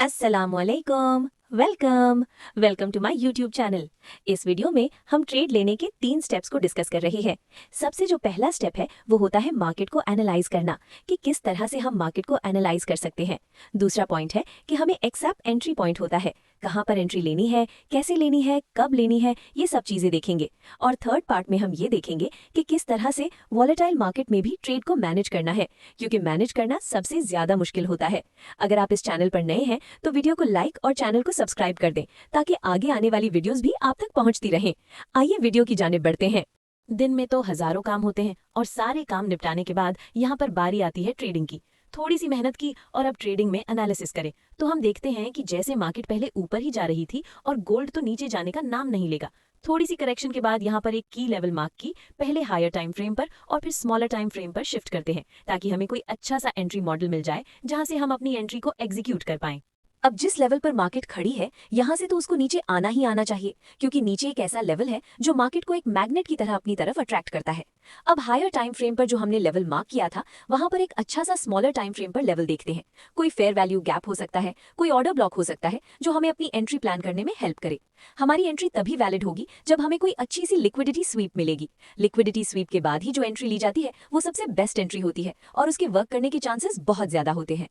अस्सलामुअलैकुम। Welcome welcome to my YouTube channel. इस video में हम ट्रेड लेने के 3 स्टेप्स को डिस्कस कर रहे हैं। सबसे जो पहला स्टेप है वो होता है मार्केट को एनालाइज करना कि किस तरह से हम मार्केट को एनालाइज कर सकते हैं। दूसरा पॉइंट है कि हमें एक्सेप्ट एंट्री पॉइंट होता है, कहाँ पर एंट्री लेनी है, कैसे लेनी है, कब लेनी है, ये सब चीजें देखेंगे। और थर्ड पार्ट में हम ये देखेंगे कि किस तरह से वॉलेटाइल मार्केट में भी ट्रेड को मैनेज करना है, क्योंकि मैनेज करना सबसे ज्यादा मुश्किल होता है। अगर आप इस चैनल पर नए हैं तो वीडियो को लाइक और चैनल को सब्सक्राइब कर दें ताकि आगे आने वाली वीडियोस भी आप तक पहुंचती रहें। आइए वीडियो की जानिब बढ़ते हैं। दिन में तो हजारों काम होते हैं और सारे काम निपटाने के बाद यहाँ पर बारी आती है ट्रेडिंग की। थोड़ी सी मेहनत की और अब ट्रेडिंग में एनालिसिस करें तो हम देखते हैं कि जैसे मार्केट पहले ऊपर ही जा रही थी और गोल्ड तो नीचे जाने का नाम नहीं लेगा। थोड़ी सी करेक्शन के बाद यहाँ पर एक की लेवल मार्क की, पहले हायर टाइम फ्रेम पर और फिर स्मॉलर टाइम फ्रेम पर शिफ्ट करते हैं ताकि हमें कोई अच्छा सा एंट्री मॉडल मिल जाए जहां से हम अपनी एंट्री को एग्जीक्यूट कर पाएं। अब जिस लेवल पर मार्केट खड़ी है यहाँ से तो उसको नीचे आना ही आना चाहिए, क्योंकि नीचे एक ऐसा लेवल है जो मार्केट को एक मैग्नेट की तरह अपनी तरफ अट्रैक्ट करता है। अब हायर टाइम फ्रेम पर जो हमने लेवल मार्क किया था वहां पर एक अच्छा सा स्मॉलर टाइम फ्रेम पर लेवल देखते हैं। कोई फेयर वैल्यू गैप हो सकता है, कोई ऑर्डर ब्लॉक हो सकता है जो हमें अपनी एंट्री प्लान करने में हेल्प करे। हमारी एंट्री तभी वैलिड होगी जब हमें कोई अच्छी सी लिक्विडिटी स्वीप मिलेगी। लिक्विडिटी स्वीप के बाद ही जो एंट्री ली जाती है वो सबसे बेस्ट एंट्री होती है और उसके वर्क करने के चांसेस बहुत ज्यादा होते हैं।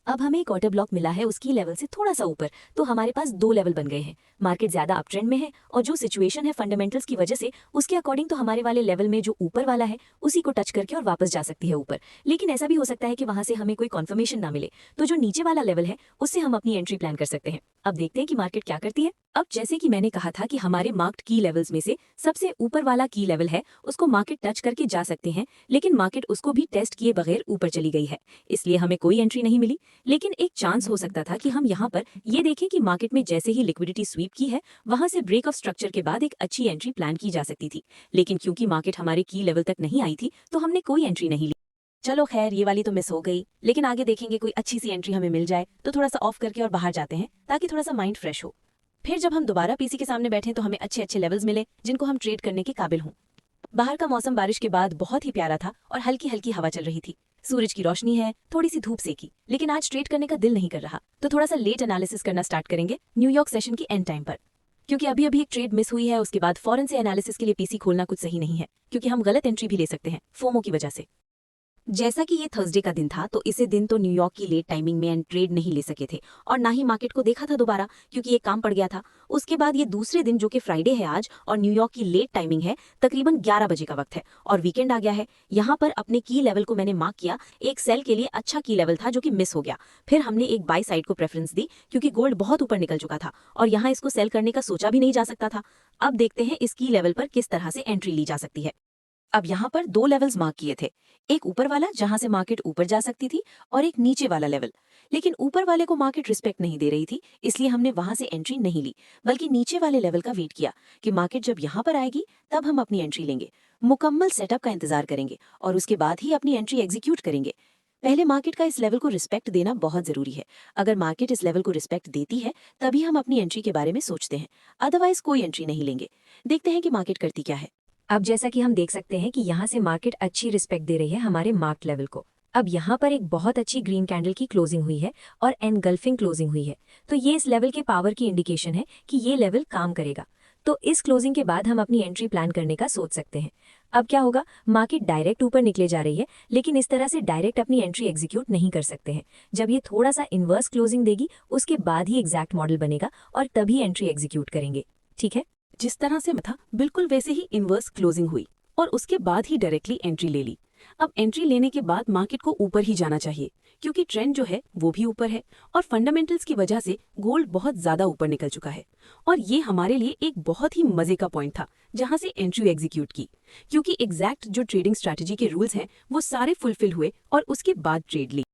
अब हमें एक ऑर्डर ब्लॉक मिला है उसकी लेवल से थोड़ा सा ऊपर, तो हमारे पास 2 लेवल बन गए हैं। मार्केट ज्यादा अप ट्रेंड में है और जो सिचुएशन है फंडामेंटल्स की वजह से उसके अकॉर्डिंग तो हमारे वाले लेवल में जो ऊपर वाला है उसी को टच करके और वापस जा सकती है ऊपर। लेकिन ऐसा भी हो सकता है कि वहां से हमें कोई कन्फर्मेशन ना मिले, तो जो नीचे वाला लेवल है उससे हम अपनी एंट्री प्लान कर सकते हैं। अब देखते हैं कि मार्केट क्या करती है। अब जैसे कि मैंने कहा था कि हमारे मार्क्ड की लेवल्स में से सबसे ऊपर वाला की लेवल है उसको मार्केट टच करके जा सकते हैं, लेकिन मार्केट उसको भी टेस्ट किए बगैर ऊपर चली गई है, इसलिए हमें कोई एंट्री नहीं मिली। लेकिन एक चांस हो सकता था कि हम यहाँ पर ये देखें कि मार्केट में जैसे ही लिक्विडिटी स्वीप की है वहां से ब्रेक ऑफ स्ट्रक्चर के बाद एक अच्छी एंट्री प्लान की जा सकती थी। लेकिन क्योंकि मार्केट हमारे की लेवल तक नहीं आई थी तो हमने कोई एंट्री नहीं ली। चलो खैर, ये वाली तो मिस हो गई, लेकिन आगे देखेंगे कोई अच्छी सी एंट्री हमें मिल जाए तो थोड़ा सा ऑफ करके और बाहर जाते हैं ताकि थोड़ा सा माइंड फ्रेश हो। फिर जब हम दोबारा पीसी के सामने बैठे तो हमें अच्छे अच्छे लेवल्स मिले जिनको हम ट्रेड करने के काबिल हों। बाहर का मौसम बारिश के बाद बहुत ही प्यारा था और हल्की हल्की हवा चल रही थी। सूरज की रोशनी है, थोड़ी सी धूप सेकी, लेकिन आज ट्रेड करने का दिल नहीं कर रहा, तो थोड़ा सा लेट एनालिसिस करना स्टार्ट करेंगे न्यूयॉर्क सेशन की एंड टाइम पर। क्योंकि अभी अभी एक ट्रेड मिस हुई है, उसके बाद फौरन से एनालिसिस के लिए पीसी खोलना कुछ सही नहीं है, क्योंकि हम गलत एंट्री भी ले सकते हैं फोमो की वजह से। जैसा कि ये थर्सडे का दिन था तो इसे दिन तो न्यूयॉर्क की लेट टाइमिंग में एंड ट्रेड नहीं ले सके थे और ना ही मार्केट को देखा था दोबारा, क्योंकि ये काम पड़ गया था। उसके बाद ये दूसरे दिन जो कि फ्राइडे है आज और न्यूयॉर्क की लेट टाइमिंग है, तकरीबन 11 बजे का वक्त है और वीकेंड आ गया है। यहाँ पर अपने की लेवल को मैंने मार्क किया, एक सेल के लिए अच्छा की लेवल था जो कि मिस हो गया। फिर हमने एक बाय साइड को प्रेफरेंस दी क्योंकि गोल्ड बहुत ऊपर निकल चुका था और यहाँ इसको सेल करने का सोचा भी नहीं जा सकता था। अब देखते हैं इस की लेवल पर किस तरह से एंट्री ली जा सकती है। अब यहाँ पर 2 लेवल्स मार्क किए थे, एक ऊपर वाला जहां से मार्केट ऊपर जा सकती थी और एक नीचे वाला लेवल। लेकिन ऊपर वाले को मार्केट रिस्पेक्ट नहीं दे रही थी, इसलिए हमने वहां से एंट्री नहीं ली, बल्कि नीचे वाले लेवल का वेट किया कि मार्केट जब यहाँ पर आएगी तब हम अपनी एंट्री लेंगे। मुकम्मल सेटअप का इंतजार करेंगे और उसके बाद ही अपनी एंट्री एग्जीक्यूट करेंगे। पहले मार्केट का इस लेवल को रिस्पेक्ट देना बहुत जरूरी है। अगर मार्केट इस लेवल को रिस्पेक्ट देती है तभी हम अपनी एंट्री के बारे में सोचते हैं, अदरवाइज कोई एंट्री नहीं लेंगे। देखते हैं कि मार्केट करती क्या है। अब जैसा कि हम देख सकते हैं कि यहाँ से मार्केट अच्छी रिस्पेक्ट दे रही है हमारे मार्क लेवल को। अब यहाँ पर एक बहुत अच्छी ग्रीन कैंडल की क्लोजिंग हुई है और एनगल्फिंग क्लोजिंग हुई है, तो ये इस लेवल के पावर की इंडिकेशन है कि ये लेवल काम करेगा। तो इस क्लोजिंग के बाद हम अपनी एंट्री प्लान करने का सोच सकते हैं। अब क्या होगा, मार्केट डायरेक्ट ऊपर निकले जा रही है, लेकिन इस तरह से डायरेक्ट अपनी एंट्री एग्जीक्यूट नहीं कर सकते हैं। जब ये थोड़ा सा इन्वर्स क्लोजिंग देगी उसके बाद ही एग्जैक्ट मॉडल बनेगा और तभी एंट्री एग्जीक्यूट करेंगे। ठीक है, जिस तरह से था बिल्कुल वैसे ही इन्वर्स क्लोजिंग हुई और उसके बाद ही डायरेक्टली एंट्री ले ली। अब एंट्री लेने के बाद मार्केट को ऊपर ही जाना चाहिए, क्योंकि ट्रेंड जो है वो भी ऊपर है और फंडामेंटल्स की वजह से गोल्ड बहुत ज्यादा ऊपर निकल चुका है। और ये हमारे लिए एक बहुत ही मजे का पॉइंट था जहां से एंट्री एग्जीक्यूट की, क्योंकि एग्जैक्ट जो ट्रेडिंग स्ट्रैटेजी के रूल्स हैं वो सारे फुलफिल हुए और उसके बाद ट्रेड ली।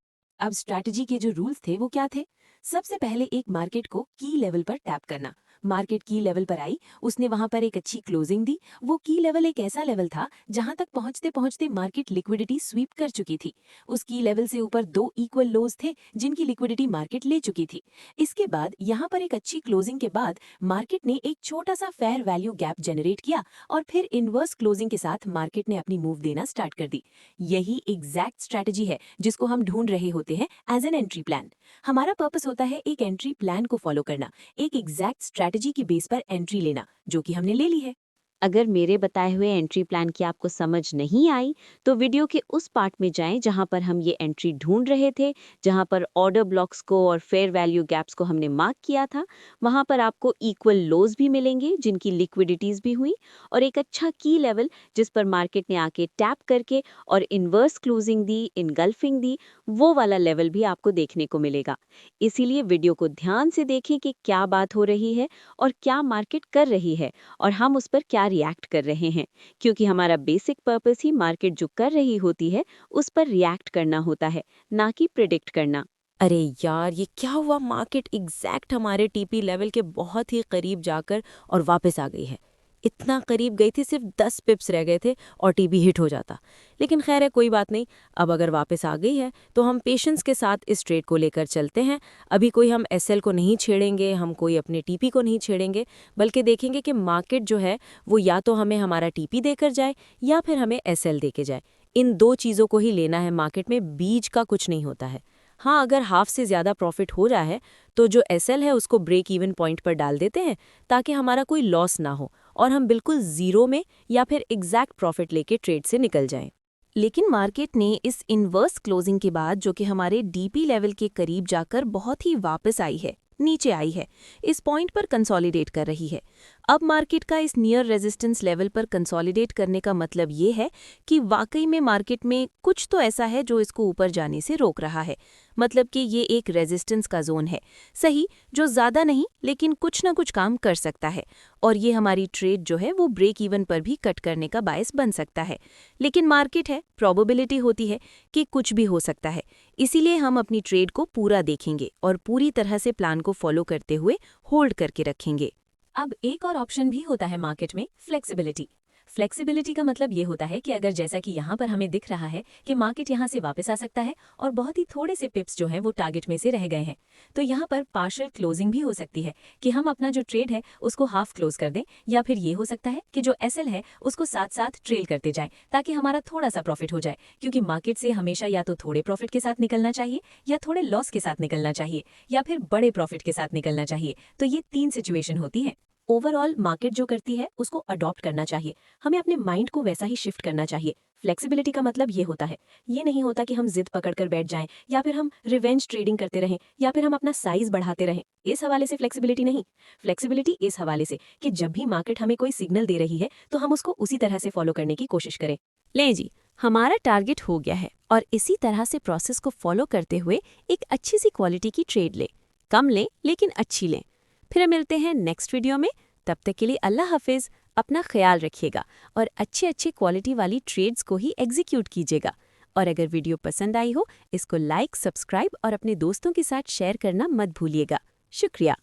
अब स्ट्रैटेजी के जो रूल्स थे वो क्या थे? सबसे पहले एक मार्केट को की लेवल पर टैप करना, मार्केट की लेवल पर आई, उसने वहां पर एक अच्छी क्लोजिंग दी। वो की लेवल एक ऐसा लेवल था जहां तक पहुंचते पहुंचते मार्केट लिक्विडिटी स्वीप कर चुकी थी। उस की लेवल से ऊपर 2 इक्वल लोज थे जिनकी लिक्विडिटी मार्केट ले चुकी थी। इसके बाद यहाँ पर एक अच्छी क्लोजिंग के बाद मार्केट ने एक छोटा सा फेयर वैल्यू गैप जनरेट किया और फिर इनवर्स क्लोजिंग के साथ मार्केट ने अपनी मूव देना स्टार्ट कर दी। यही एग्जैक्ट स्ट्रैटेजी है जिसको हम ढूंढ रहे होते हैं एज एन एंट्री प्लान। हमारा पर्पस होता है एक एंट्री प्लान को फॉलो करना, एक एग्जैक्ट स्ट्रैटेजी की बेस पर एंट्री लेना, जो कि हमने ले ली है। अगर मेरे बताए हुए एंट्री प्लान की आपको समझ नहीं आई तो वीडियो के उस पार्ट में जाएं जहां पर हम ये एंट्री ढूंढ रहे थे, जहां पर ऑर्डर ब्लॉक्स को और फेयर वैल्यू गैप्स को हमने मार्क किया था। वहां पर आपको इक्वल लोज भी मिलेंगे जिनकी लिक्विडिटीज भी हुई, और एक अच्छा की लेवल जिस पर मार्केट ने आके टैप करके और इन्वर्स क्लोजिंग दी, इनगल्फिंग दी, वो वाला लेवल भी आपको देखने को मिलेगा। इसीलिए वीडियो को ध्यान से देखें कि क्या बात हो रही है और क्या मार्केट कर रही है और हम उस पर क्या रिएक्ट कर रहे हैं, क्योंकि हमारा बेसिक पर्पस ही मार्केट जो कर रही होती है उस पर रिएक्ट करना होता है, ना कि प्रिडिक्ट करना। अरे यार, ये क्या हुआ? मार्केट एग्जैक्ट हमारे टीपी लेवल के बहुत ही करीब जाकर और वापस आ गई है। इतना करीब गई थी, सिर्फ 10 पिप्स रह गए थे और टीपी हिट हो जाता। लेकिन खैर है, कोई बात नहीं। अब अगर वापस आ गई है तो हम पेशेंस के साथ इस ट्रेड को लेकर चलते हैं। अभी कोई हम एसएल को नहीं छेड़ेंगे, हम कोई अपने टीपी को नहीं छेड़ेंगे, बल्कि देखेंगे कि मार्केट जो है वो या तो हमें हमारा टीपी देकर जाए या फिर हमें एसएल देके जाए। इन दो चीज़ों को ही लेना है मार्केट में, बीच का कुछ नहीं होता है। हाँ, अगर हाफ से ज़्यादा प्रॉफिट हो रहा है तो जो एसएल है उसको ब्रेक इवन पॉइंट पर डाल देते हैं ताकि हमारा कोई लॉस ना हो और हम बिल्कुल ज़ीरो में या फिर एग्जैक्ट प्रॉफिट लेके ट्रेड से निकल जाएं। लेकिन मार्केट ने इस इन्वर्स क्लोजिंग के बाद, जो कि हमारे डीपी लेवल के करीब जाकर बहुत ही वापस आई है, नीचे आई है, इस पॉइंट पर कंसोलिडेट कर रही है। अब मार्केट का इस नियर रेजिस्टेंस लेवल पर कंसोलिडेट करने का मतलब ये है कि वाकई में मार्केट में कुछ तो ऐसा है जो इसको ऊपर जाने से रोक रहा है। मतलब कि ये एक रेजिस्टेंस का जोन है, सही, जो ज़्यादा नहीं लेकिन कुछ ना कुछ काम कर सकता है, और ये हमारी ट्रेड जो है वो ब्रेक इवन पर भी कट करने का बायस बन सकता है। लेकिन मार्केट है, प्रोबेबिलिटी होती है कि कुछ भी हो सकता है, इसीलिए हम अपनी ट्रेड को पूरा देखेंगे और पूरी तरह से प्लान को फॉलो करते हुए होल्ड करके रखेंगे। अब एक और ऑप्शन भी होता है मार्केट में, फ्लेक्सिबिलिटी। फ्लेक्सिबिलिटी का मतलब ये होता है कि अगर जैसा कि यहाँ पर हमें दिख रहा है कि मार्केट यहाँ से वापस आ सकता है और बहुत ही थोड़े से पिप्स जो हैं वो टारगेट में से रह गए हैं, तो यहाँ पर पार्शियल क्लोजिंग भी हो सकती है कि हम अपना जो ट्रेड है उसको हाफ क्लोज कर दें, या फिर ये हो सकता है कि जो एसएल है उसको साथ साथ ट्रेल करते जाएं ताकि हमारा थोड़ा सा प्रॉफिट हो जाए, क्योंकि मार्केट से हमेशा या तो थोड़े प्रॉफिट के साथ निकलना चाहिए या थोड़े लॉस के साथ निकलना चाहिए या फिर बड़े प्रॉफिट के साथ निकलना चाहिए। तो ये 3 सिचुएशन होती है। ओवरऑल मार्केट जो करती है उसको अडॉप्ट करना चाहिए, हमें अपने माइंड को वैसा ही शिफ्ट करना चाहिए। फ्लेक्सिबिलिटी का मतलब ये होता है, ये नहीं होता कि हम जिद पकड़कर बैठ जाएं या फिर हम रिवेंज ट्रेडिंग करते रहें या फिर हम अपना साइज बढ़ाते रहें। इस हवाले से फ्लेक्सिबिलिटी नहीं। फ्लेक्सिबिलिटी इस हवाले से कि जब भी मार्केट हमें कोई सिग्नल दे रही है तो हम उसको उसी तरह से फॉलो करने की कोशिश करें। ले जी, हमारा टारगेट हो गया है और इसी तरह से प्रोसेस को फॉलो करते हुए एक अच्छी सी क्वालिटी की ट्रेड लें। कम लें लेकिन अच्छी लें। फिर मिलते हैं नेक्स्ट वीडियो में। तब तक के लिए अल्लाह हाफिज़, अपना ख्याल रखिएगा और अच्छे अच्छे क्वालिटी वाली ट्रेड्स को ही एग्जीक्यूट कीजिएगा। और अगर वीडियो पसंद आई हो, इसको लाइक, सब्सक्राइब और अपने दोस्तों के साथ शेयर करना मत भूलिएगा। शुक्रिया।